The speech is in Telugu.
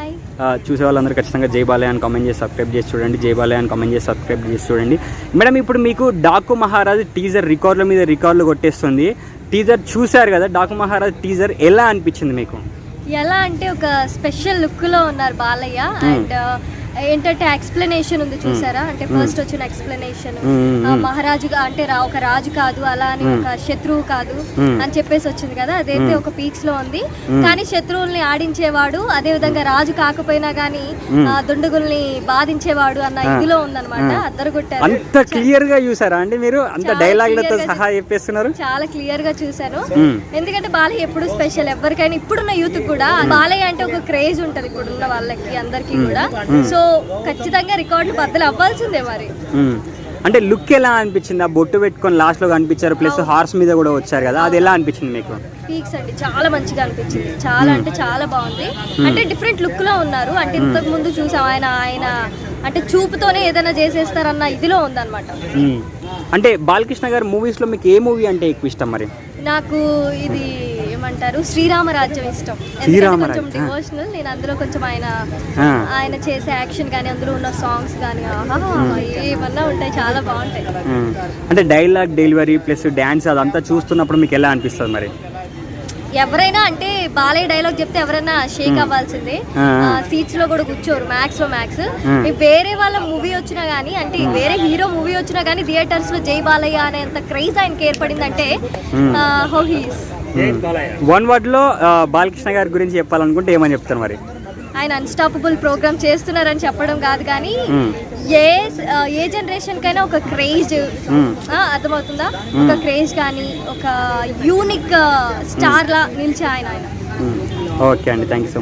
హాయ్. చూసే వాళ్ళందరూ ఖచ్చితంగా జై బాలయ్య అని కామెంట్ చేసి సబ్స్క్రైబ్ చేసి చూడండి. జై బాలయ్య అని కామెంట్ చేసి సబ్స్క్రైబ్ చేసి చూడండి. మేడం, ఇప్పుడు మీకు డాకు మహారాజ్ టీజర్ రికార్డుల మీద రికార్డులు కొట్టేస్తుంది. టీజర్ చూశారు కదా, డాకు మహారాజ్ టీజర్ ఎలా అనిపించింది మీకు? ఎలా అంటే ఒక స్పెషల్ లుక్లో ఉన్నారు బాలయ్య. అండ్ ఏంటంటే ఎక్స్ప్లెనేషన్ ఉంది చూసారా, అంటే ఫస్ట్ వచ్చిన ఎక్స్ప్లెనేషన్ మహారాజుగా అంటే ఒక రాజు కాదు, అలా అని ఒక శత్రువు కాదు అని చెప్పేసి వచ్చింది కదా, అదైతే ఒక పీక్స్ లో ఉంది. కానీ శత్రువుల్ని ఆడించేవాడు, అదే విధంగా రాజు కాకపోయినా గానీ దుండగుల్ని బాధించేవాడు అన్న ఇదిలో ఉందన్నమాట. అద్దరు కొట్టారు. అంత క్లియర్ గా చూసారా అండి మీరు? అంత డైలాగ్లతో సహా చెప్పేస్తున్నారు. చాలా క్లియర్ గా చూసాను. ఎందుకంటే బాలయ్య ఎప్పుడు స్పెషల్, ఎవరికైనా ఇప్పుడున్న యూత్ కూడా బాలయ్య అంటే ఒక క్రేజ్ ఉంటది ఇప్పుడున్న వాళ్ళకి అందరికి కూడా. సో ఖచ్చితంగా రికార్డులు బద్దలు అవ్వాల్సిందే మరి. అంటే లుక్ ఎలా అనిపించింది? ఆ బొట్టు పెట్టుకొని లాస్ట్ లో కనిపించారు, ప్లస్ హార్స్ మీద కూడా వచ్చారు కదా, అది ఎలా అనిపించింది మీకు? పీక్స్ అండి, చాలా మంచిగా అనిపించింది. చాలా అంటే చాలా బాగుంది. అంటే డిఫరెంట్ లుక్ లో ఉన్నారు. అంటే ఇంతకు ముందు చూసాం ఆయన అంటే చూపుతోనే ఏదైనా చేసేస్తారన్న ఇదిలో ఉందన్నమాట. అంటే బాలకృష్ణ గారు మూవీస్ లో మీకు ఏ మూవీ అంటే ఎక్కువ ఇష్టం మరి? నాకు ఇది ఏమంటారు, శ్రీరామరాజ్యం ఇష్టం. కొంచెం డివోషనల్. నేను అందులో కొంచెం ఆయన చేసే యాక్షన్ కానీ అందులో ఉన్న సాంగ్స్ కానీ ఏమన్నా ఉంటాయి, చాలా బాగుంటాయి. అంటే డైలాగ్ డెలివరీ ప్లస్ డాన్స్ అదంతా చూస్తున్నప్పుడు మీకు ఎలా అనిపిస్తుంది మరి? ఎవరైనా అంటే బాలయ్య డైలాగ్ చెప్తే ఎవరైనా షేక్ అవ్వాల్సిందే. సీట్స్ లో కూడా కూర్చోరు మ్యాక్స్ లో మ్యాక్స్. వేరే వాళ్ళ మూవీ వచ్చినా గానీ, అంటే వేరే హీరో మూవీ వచ్చినా గానీ థియేటర్స్ లో జై బాలయ్య అనేంత క్రేజ్ ఆయనకి ఏర్పడిందంటే how he is. One word లో బాలకృష్ణ గారి గురించి చెప్పాలనుకుంటే ఏమని చెప్తారు మరి? ఆయన అన్స్టాపబుల్ ప్రోగ్రామ్ చేస్తున్నారని చెప్పడం కాదు కానీ ఏ జనరేషన్ కైనా ఒక క్రేజ్, అర్థమవుతుందా, ఒక క్రేజ్ కానీ ఒక యూనిక్ స్టార్ లా నిలిచే ఆయన. ఓకే అండి, థ్యాంక్ యూ సో మచ్.